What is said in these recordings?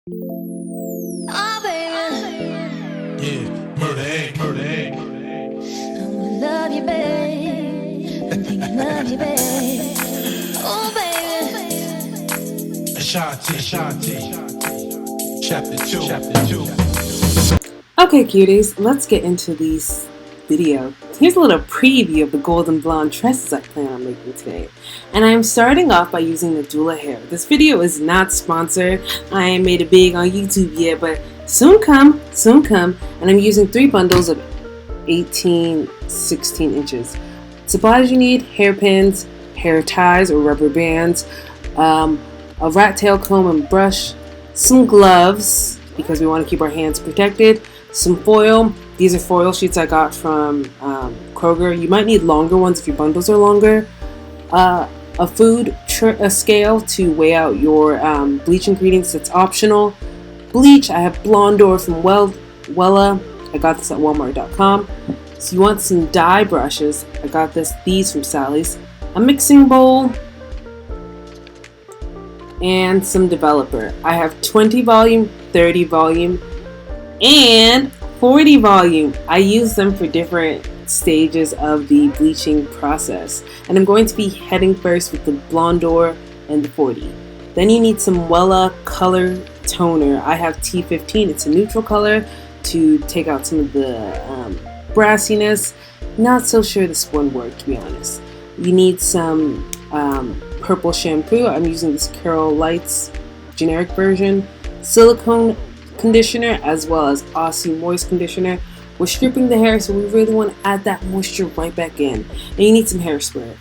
Oh, baby. Yeah, murder egg, murder egg. I love you, babe. I think I love you, babe. Oh, baby. Shawty, chapter 2. Okay, cuties, let's get into this video. Here's a little preview of the golden blonde tresses I plan on making today. And I'm starting off by using Nadula hair. This video is not sponsored. I ain't made it big on YouTube yet, but soon come. And I'm using 3 bundles of 16 inches. Supplies you need: hairpins, hair ties or rubber bands, a rat tail comb and brush, some gloves because we want to keep our hands protected, some foil. These are foil sheets I got from Kroger. You might need longer ones if your bundles are longer. A food scale to weigh out your bleach ingredients. That's optional. Bleach, I have Blondor from Wella. I got this at Walmart.com. So you want some dye brushes. I got these from Sally's. A mixing bowl and some developer. I have 20 volume, 30 volume, and 40 volume. I use them for different stages of the bleaching process. And I'm going to be heading first with the Blondor and the 40. Then you need some Wella color toner. I have T15. It's a neutral color to take out some of the brassiness. Not so sure this one worked, to be honest. You need some purple shampoo. I'm using this Curl Lights generic version. Silicone conditioner as well as Aussie Moist conditioner. We're stripping the hair, so we really want to add that moisture right back in. And you need some hairspray.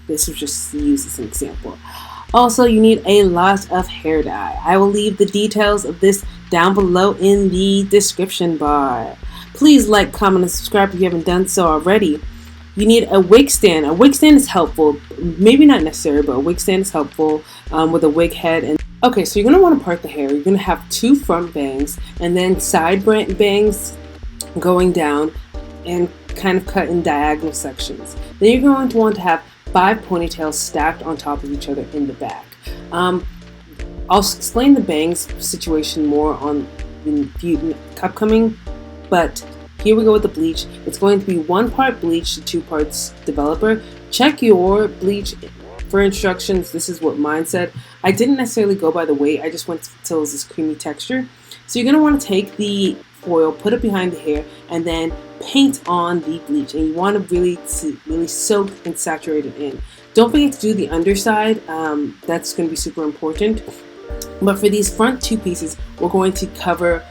This was just used as an example. Also, you need a lot of hair dye. I will leave the details of this down below in the description bar. Please like, comment, and subscribe if you haven't done so already. You need a wig stand. A wig stand is helpful. Maybe not necessary, but a wig stand is helpful with a wig head. And okay, so you're going to want to part the hair. You're going to have 2 front bangs and then side bangs going down and kind of cut in diagonal sections. Then you're going to want to have 5 ponytails stacked on top of each other in the back. I'll explain the bangs situation more on the upcoming, but here we go with the bleach. It's going to be 1 part bleach to 2 parts developer. Check your bleach for instructions. This is what mine said. I didn't necessarily go by the weight. I just went till it was this creamy texture. So you're going to want to take the foil, put it behind the hair, and then paint on the bleach. And you want to really soak and saturate it in. Don't forget to do the underside. That's going to be super important. But for these front 2 pieces, we're going to cover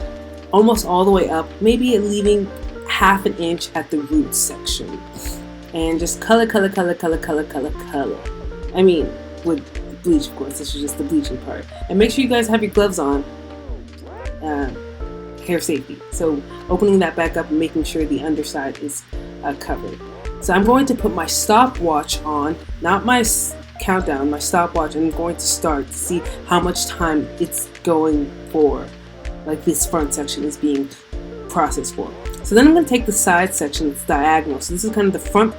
almost all the way up, maybe leaving half an inch at the root section. And just color. I mean, with bleach, of course. This is just the bleaching part. And make sure you guys have your gloves on. Hair safety. So opening that back up and making sure the underside is covered. So I'm going to put my stopwatch on, not my countdown, my stopwatch, and I'm going to start to see how much time it's going for, like this front section is being processed for. So then I'm going to take the side section that's diagonal. So this is kind of the front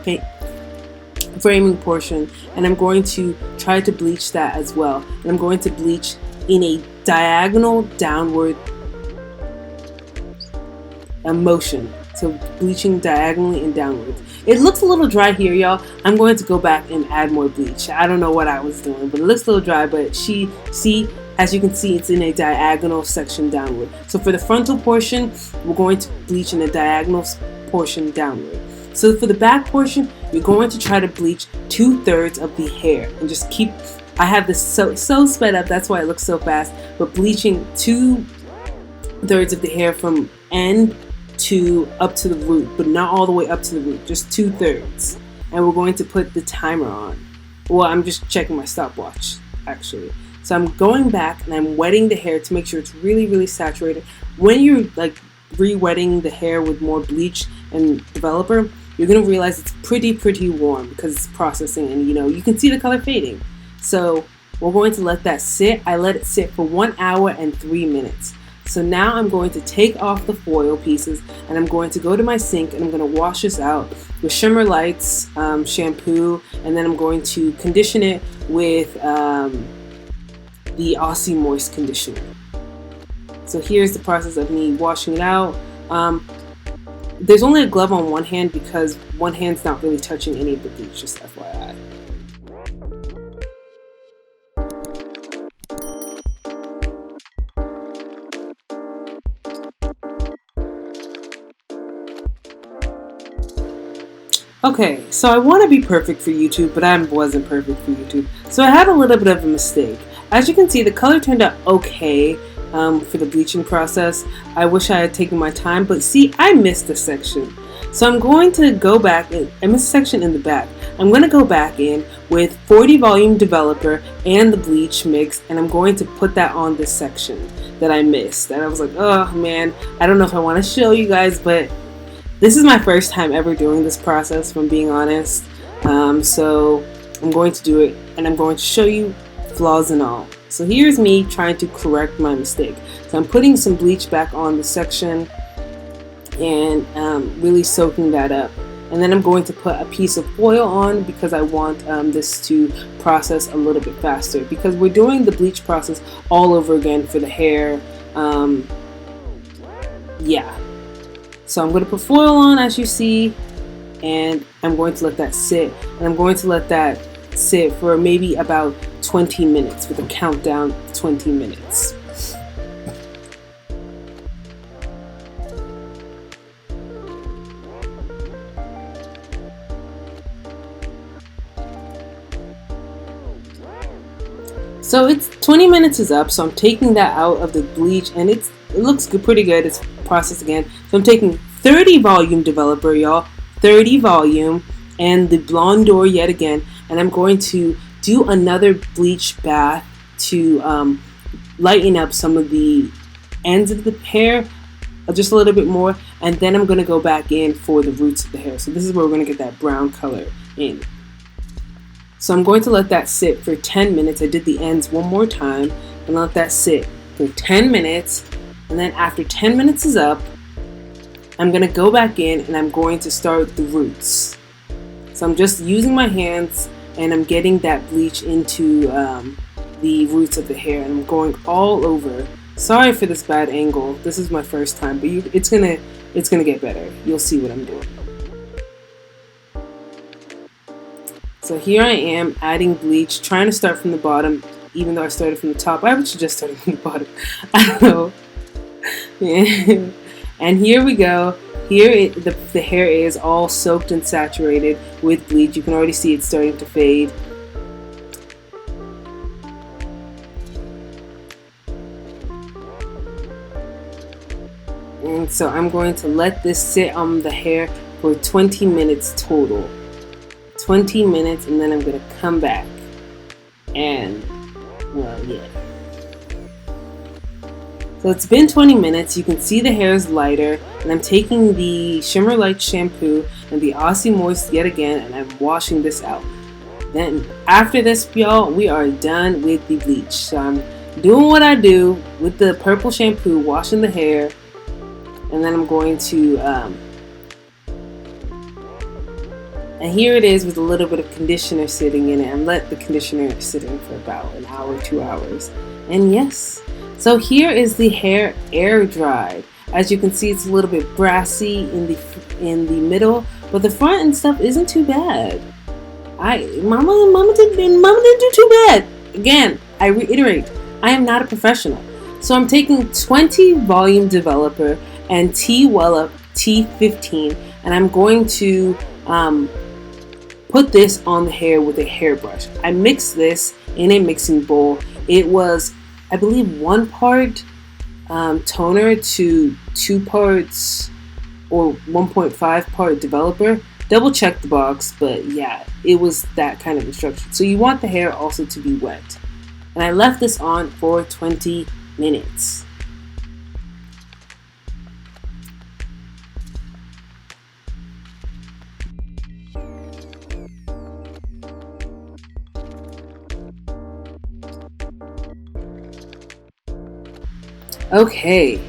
framing portion, and I'm going to try to bleach that as well. And I'm going to bleach in a diagonal downward motion. So bleaching diagonally and downwards. It looks a little dry here, y'all. I'm going to go back and add more bleach. I don't know what I was doing, but it looks a little dry, but as you can see, it's in a diagonal section downward. So for the frontal portion, we're going to bleach in a diagonal portion downward. So for the back portion, you're going to try to bleach 2/3 of the hair and just keep, I have this so sped up, that's why it looks so fast, but bleaching 2/3 of the hair from end to up to the root, but not all the way up to the root, just 2/3. And we're going to put the timer on. Well, I'm just checking my stopwatch, actually. So I'm going back and I'm wetting the hair to make sure it's really saturated. When you're like re-wetting the hair with more bleach and developer, you're going to realize it's pretty warm because it's processing, and you can see the color fading. So we're going to let that sit. I let it sit for 1 hour and 3 minutes. So now I'm going to take off the foil pieces and I'm going to go to my sink and I'm going to wash this out with Shimmer Lights shampoo, and then I'm going to condition it with the Aussie Moist conditioner. So here's the process of me washing it out. There's only a glove on one hand because one hand's not really touching any of the bleach, just FYI. Okay, so I want to be perfect for YouTube, but I wasn't perfect for YouTube. So I had a little bit of a mistake. As you can see, the color turned out okay for the bleaching process. I wish I had taken my time, but see, I missed a section. So I'm going to go back, I missed a section in the back. I'm going to go back in with 40 volume developer and the bleach mix, and I'm going to put that on this section that I missed. And I was like, oh man, I don't know if I want to show you guys, but this is my first time ever doing this process, if I'm being honest. So I'm going to do it, and I'm going to show you flaws and all. So here's me trying to correct my mistake. So I'm putting some bleach back on the section and really soaking that up. And then I'm going to put a piece of foil on because I want this to process a little bit faster, because we're doing the bleach process all over again for the hair. Yeah. So I'm going to put foil on, as you see, and I'm going to let that sit. And I'm going to let that sit for maybe about 20 minutes with a countdown of 20 minutes. So it's 20 minutes is up, so I'm taking that out of the bleach, and it looks good, pretty good. It's processed again. So I'm taking 30 volume developer, y'all, 30 volume, and the blonde door yet again, and I'm going to do another bleach bath to lighten up some of the ends of the hair just a little bit more, and then I'm going to go back in for the roots of the hair. So this is where we're going to get that brown color in. So I'm going to let that sit for 10 minutes. I did the ends one more time and let that sit for 10 minutes. And then after 10 minutes is up, I'm going to go back in and I'm going to start the roots. So I'm just using my hands and I'm getting that bleach into the roots of the hair, and I'm going all over. Sorry for this bad angle. This is my first time, but it's gonna get better. You'll see what I'm doing. So here I am adding bleach, trying to start from the bottom, even though I started from the top. I should just start from the bottom. I don't know. Yeah. And here we go. Here the hair is all soaked and saturated with bleach. You can already see it's starting to fade. And so I'm going to let this sit on the hair for 20 minutes total. 20 minutes, and then I'm going to come back and, well, yeah. So it's been 20 minutes. You can see the hair is lighter, and I'm taking the Shimmer Light shampoo and the Aussie Moist yet again, and I'm washing this out. Then after this, y'all, we are done with the bleach. So I'm doing what I do with the purple shampoo, washing the hair, and then I'm going to and here it is with a little bit of conditioner sitting in it, and let the conditioner sit in for about an hour, 2 hours. And yes, so here is the hair air dried. As you can see, it's a little bit brassy in the middle, but the front and stuff isn't too bad. Mama didn't do too bad. Again, I reiterate, I am not a professional. So I'm taking 20 volume developer and T Wellup T15, and I'm going to put this on the hair with a hairbrush. I mixed this in a mixing bowl. It was, I believe, 1 part toner to 2 parts or 1.5 part developer. Double check the box, but yeah, it was that kind of instruction. So you want the hair also to be wet. And I left this on for 20 minutes. Okay,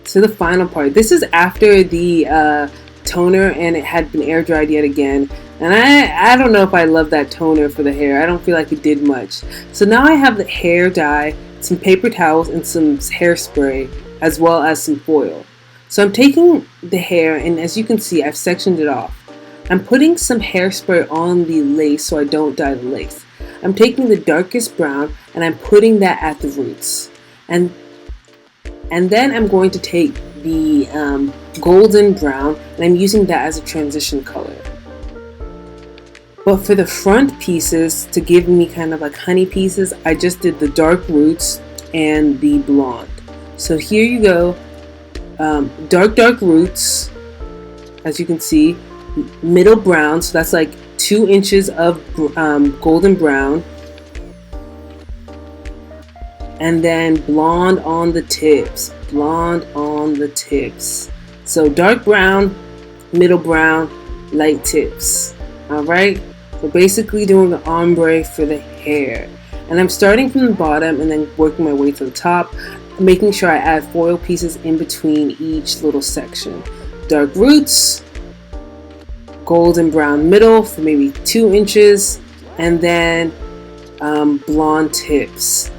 to the final part. This is after the toner and it had been air dried yet again. And I don't know if I love that toner for the hair. I don't feel like it did much. So now I have the hair dye, some paper towels, and some hairspray as well as some foil. So I'm taking the hair, and as you can see, I've sectioned it off. I'm putting some hairspray on the lace so I don't dye the lace. I'm taking the darkest brown and I'm putting that at the roots. And then I'm going to take the golden brown and I'm using that as a transition color. But for the front pieces, to give me kind of like honey pieces, I just did the dark roots and the blonde. So here you go, dark roots, as you can see, middle brown, so that's like 2 inches of golden brown, and then blonde on the tips, so dark brown, middle brown, light tips. Alright, so basically doing the ombre for the hair, and I'm starting from the bottom and then working my way to the top, making sure I add foil pieces in between each little section. Dark roots, golden brown middle for maybe 2 inches, and then blonde tips.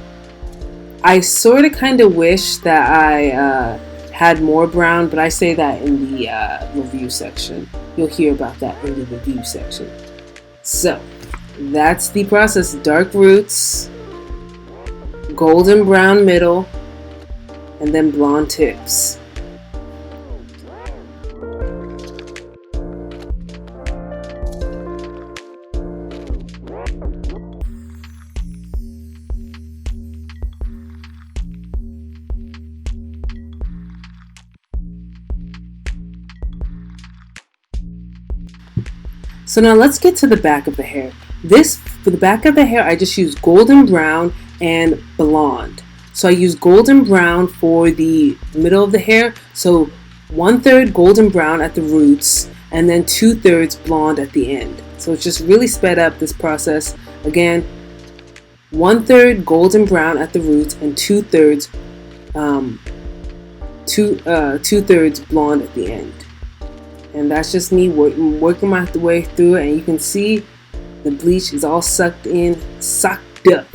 I sort of kind of wish that I had more brown, but I say that in the review section. You'll hear about that in the review section. So that's the process. Dark roots, golden brown middle, and then blonde tips. So now let's get to the back of the hair. For the back of the hair, I just use golden brown and blonde. So I use golden brown for the middle of the hair. So 1/3 golden brown at the roots and then 2/3 blonde at the end. So it's just really sped up this process. Again, 1/3 golden brown at the roots and 2/3 blonde at the end. And that's just me working my way through it, and you can see the bleach is all sucked up,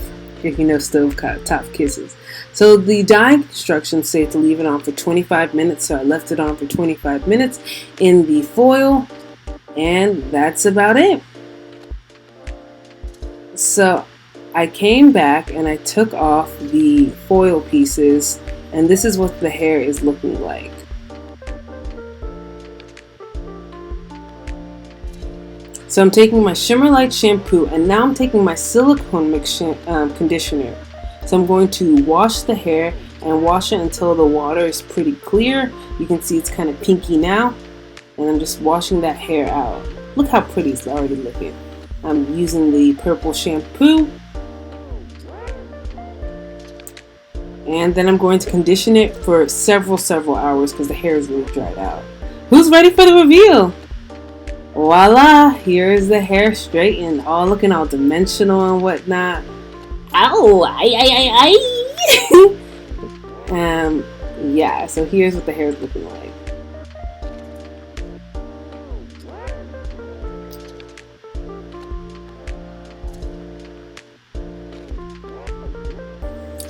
if you know stovetop kisses. So the dyeing instructions say to leave it on for 25 minutes, so I left it on for 25 minutes in the foil, and that's about it. So I came back and I took off the foil pieces, and this is what the hair is looking like. So I'm taking my Shimmer Light shampoo, and now I'm taking my silicone mix conditioner. So I'm going to wash the hair and wash it until the water is pretty clear. You can see it's kind of pinky now, and I'm just washing that hair out. Look how pretty it's already looking. I'm using the purple shampoo, and then I'm going to condition it for several hours because the hair is really dried out. Who's ready for the reveal? Voila! Here is the hair straightened, all looking all dimensional and whatnot. Ow! Yeah, so here's what the hair is looking like.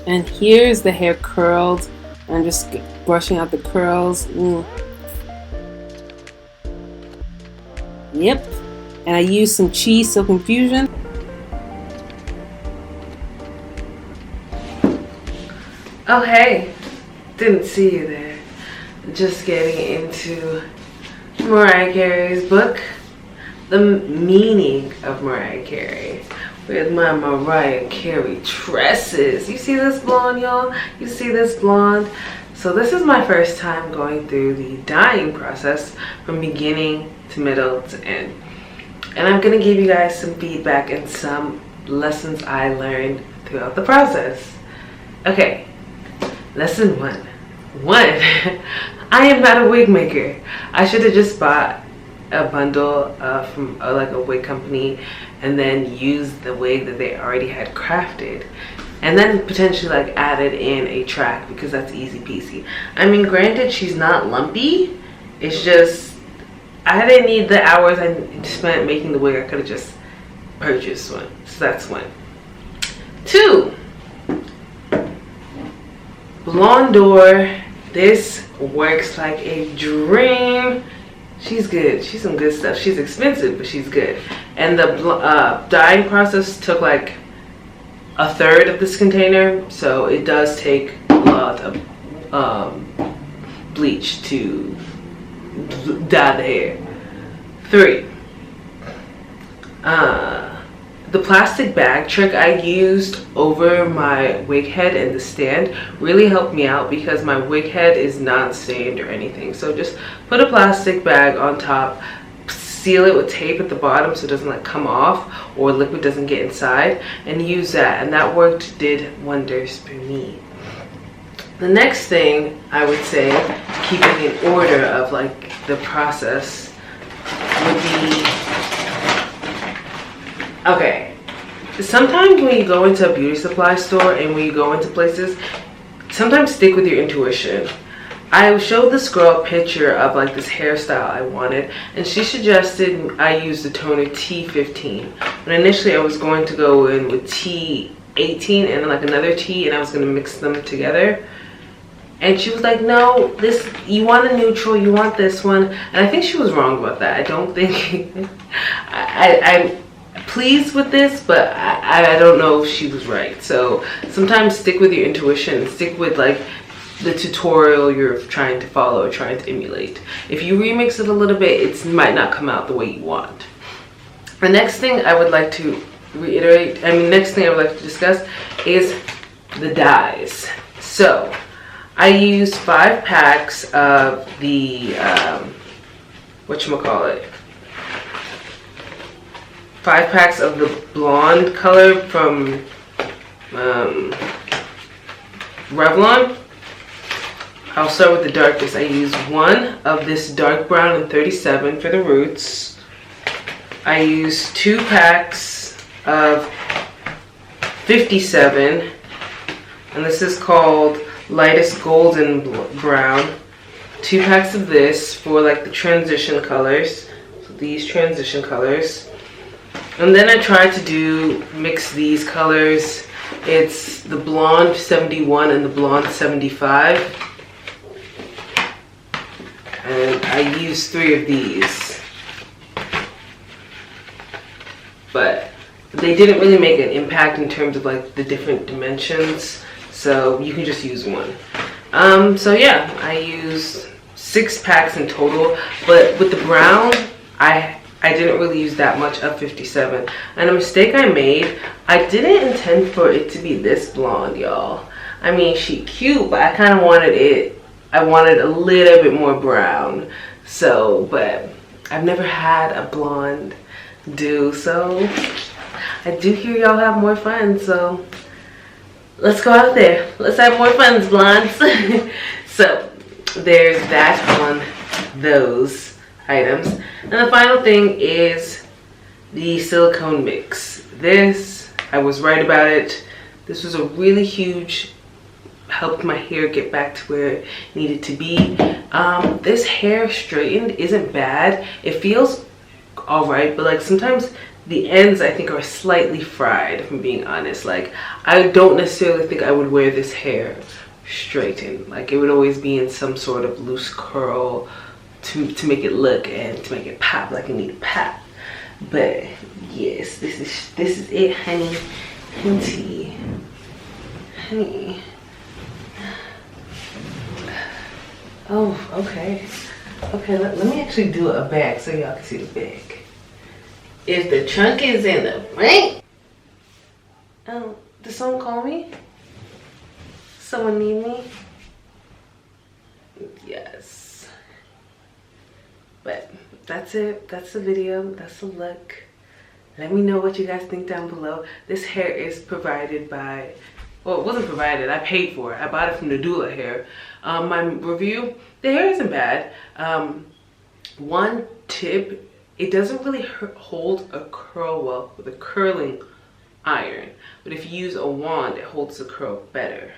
And here's the hair curled. I'm just brushing out the curls. Yep. And I used some cheese silk infusion. Oh hey, didn't see you there. Just getting into Mariah Carey's book, The Meaning of Mariah Carey, with my Mariah Carey tresses. You see this blonde, y'all? You see this blonde? So this is my first time going through the dyeing process from beginning to middle to end. And I'm gonna give you guys some feedback and some lessons I learned throughout the process. Okay, lesson one. I am not a wig maker. I should have just bought a bundle from like a wig company and then used the wig that they already had crafted, and then potentially like added in a track, because that's easy peasy. I mean, granted, she's not lumpy. It's just I didn't need the hours I spent making the wig. I could have just purchased one. So that's one. Two, Blondor This works like a dream. She's good. She's some good stuff. She's expensive, but she's good. And the dyeing process took like a third of this container, so it does take a lot of bleach to dye the hair. 3. The plastic bag trick I used over my wig head and the stand really helped me out because my wig head is not stained or anything. So just put a plastic bag on top, seal it with tape at the bottom so it doesn't like come off or liquid doesn't get inside, and use that, and that did wonders for me. The next thing I would say, keeping in order of like the process, would be, okay, sometimes when you go into a beauty supply store and when you go into places, sometimes stick with your intuition. I showed this girl a picture of like this hairstyle I wanted, and she suggested I use the toner T15. But initially I was going to go in with T18 and like another T, and I was going to mix them together. And she was like, no, this, you want a neutral, you want this one. And I think she was wrong about that. I don't think, I'm pleased with this, but I don't know if she was right. So sometimes stick with your intuition, stick with like the tutorial you're trying to follow or trying to emulate. If you remix it a little bit, it might not come out the way you want. The next thing I would like to next thing I would like to discuss is the dyes. So I used 5 packs of the, whatchamacallit, 5 packs of the blonde color from Revlon. I'll start with the darkest. I used 1 of this dark brown and 37 for the roots. I used 2 packs of 57, and this is called lightest golden brown. 2 packs of this for like the transition colors, so these transition colors. And then I tried to mix these colors. It's the blonde 71 and the blonde 75, and I used 3 of these, but they didn't really make an impact in terms of like the different dimensions, so you can just use 1. So yeah, I used 6 packs in total, but with the brown I didn't really use that much of 57. And a mistake I made, I didn't intend for it to be this blonde, y'all. I mean, she cute, but I kind of wanted I wanted a little bit more brown. So, but I've never had a blonde do, so I do hear y'all have more fun, so let's go out there. Let's have more fun, blondes. So there's that on those items. And the final thing is the silicone mix. This, I was right about it. This was a really huge, helped my hair get back to where it needed to be. This hair straightened isn't bad. It feels alright, but like sometimes the ends I think are slightly fried, if I'm being honest. Like I don't necessarily think I would wear this hair straightened. Like it would always be in some sort of loose curl to make it look and to make it pop like it need to pop. But yes, this is it, honey. Honey. Oh, okay. Okay, let me actually do a bag so y'all can see the bag. If the trunk is in the front. Oh, did someone call me? Someone need me? Yes. But that's it. That's the video. That's the look. Let me know what you guys think down below. This hair is provided by, well, it wasn't provided. I paid for it. I bought it from Nadula hair. My review, the hair isn't bad. One tip, it doesn't really hold a curl well with a curling iron. But if you use a wand, it holds the curl better.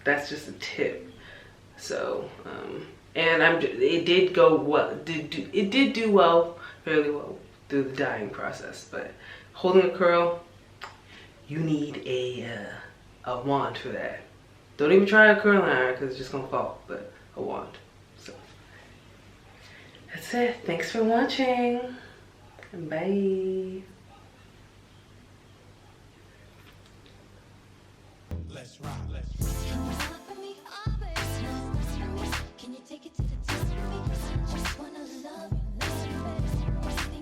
That's just a tip. So, and it did go well. It did do well, fairly well through the dyeing process. But holding a curl, you need a wand for that. Don't even try a curling iron because it's just gonna fall, but a wand. So that's it. Thanks for watching. Bye. Let's rock.